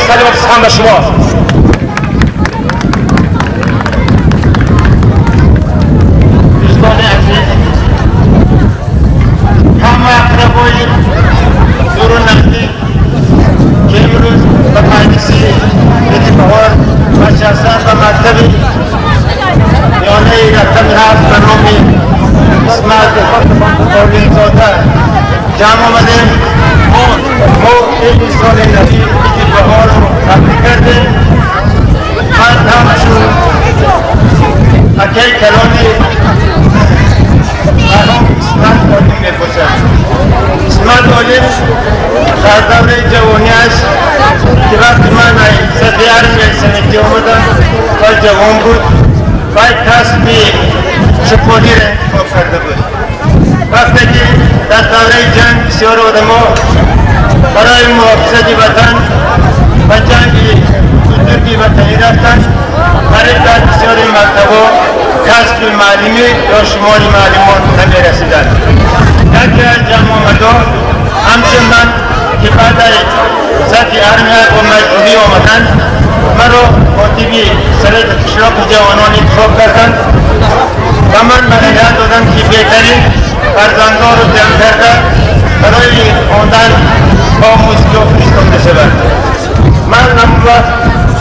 سلامتی هم به شما. دوستان عزیز، همه اقربای دور و نزدیک که امروز به مجلس عید بهار نشستند و مکتب یانه رقم 7 به نام اسمت اولین زاده جمع آمدیم. ما این سال نوی عید بهار رو تبریک کردیم. من همشون اکی کلانی مرحوم اسمت عالم میپرسم. اسمت عالم در دوره جوانیش که وقتی من سفیر سنتی آمدم و جوان بود و کسب شپانی را انتخاب کرده بود. وقتی که در دوره جنگ بسیار آدما برای محافظت وطن و جنگ بزرگی وطنی رفتند. برای در بسیاری مرتبه کسب معلمی یا شمار معلمان نمی‌رسیدند. یکی از جمع آمدان همچون من که بعد از سطح ارمیه و مجبوری آمدند مرا کاتبی سرای اشراف جوانان انتخاب کردند و من مهلت دادم که بهترین فرزندان رو جمع کرده برای خواندن با موسیقی فرستاده شود. من همون وقت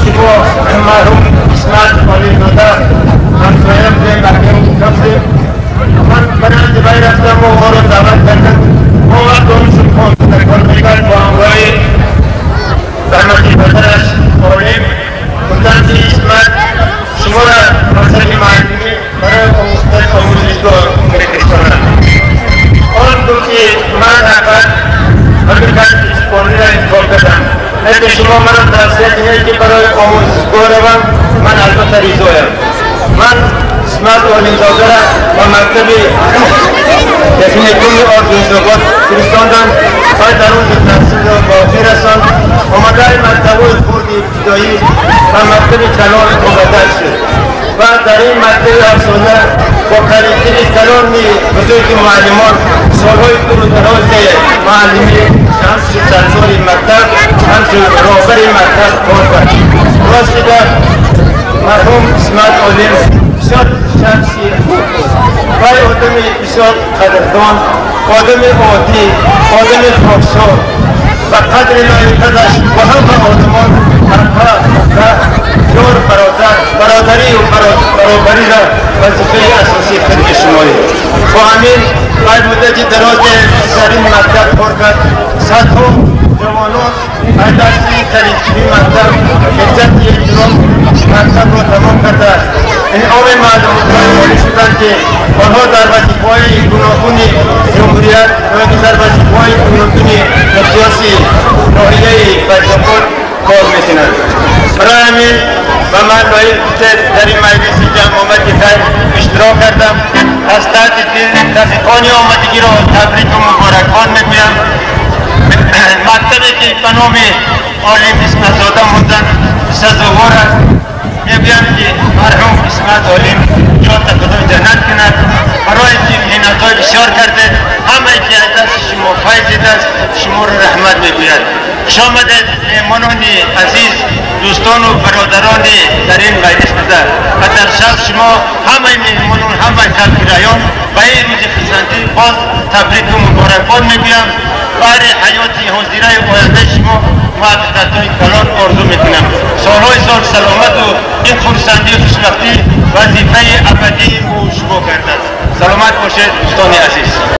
که با مرحوم اسمت عالم زاده همسایم بودیم محکم رفتیم. من برای دبی رفتم و او رو دعوت کردم. ما وقت اونشون کار میکرد با همراه رحمتی برادرش عالم گفتن که اسمت شما را مسئله معلمی برای آموزشگاه می‌فرستانم. آن گفت که من اول همینقدر اسپانی را انتخاب کردم. اگه شما مرا توصیه کنید که برای آموزشگاه روم من البته رضایم. من اسمت عالم زاده را و مکتب تکنیکوم آردوزآباد فرستاندم تا در اون تحصیل را باقی رساند. آمده مکتب خرد ابتدایی و مکتب کلان مبدل شد و در این مکتب افسانه با قریب‌ترین کلان بزرگ معلمان سالهای دور و دراز معلمی همچون سرسال مکتب همچون رهبر مکتب کار کرد. راستی در مرحوم اسمت عالم بسیار شخصی و آدم بسیار قدردان، آدم عادی، آدم پاکسا و قدر لایقش و همه آدمان یار برادری و برابری را وظیفه اساسی خدمت شمایی. با همین باید مدتی دراز در این مکتب کار کرد. صدها جوانان بعد از این مکتب عزت احترام مکتب را تمام کرده است. این آب معلومات را شدند که آنها در وظیفه‌های گوناگون جمهوریت و در وظیفه‌های گوناگون سیاسی ناحیه بشرخورد کار میکنند. برای همین و من باید در این مجلس جمع آمدی خیر اشتراک کردم. از تحت رفیقان آمدگی را تبریک و مبارکباد میگویم. مکتبی که به نام عالم اسمت زاده موندن سزاوار است. میگویم که مرحوم اسمت عالم جان تقدم جنت کند. برای که محنت‌های بسیار کرده همه که از دست شما فیض است شما را رحمت میگوید. خوش آمدید مهمانان عزیز، دوستان و برادران در این مجلس بوده و در شب شما همه مهمانان همه خلق رایان و این روز خرسندی باز تبریک و مبارکباد میگویم. برای حیات حاضره آینده شما موفقیت‌های کلان آرزو میکنم. سالهای سال سلامت و این خرسندی و خوشبختی وظیفه ابدی و شما کرده است. سلامت باشید.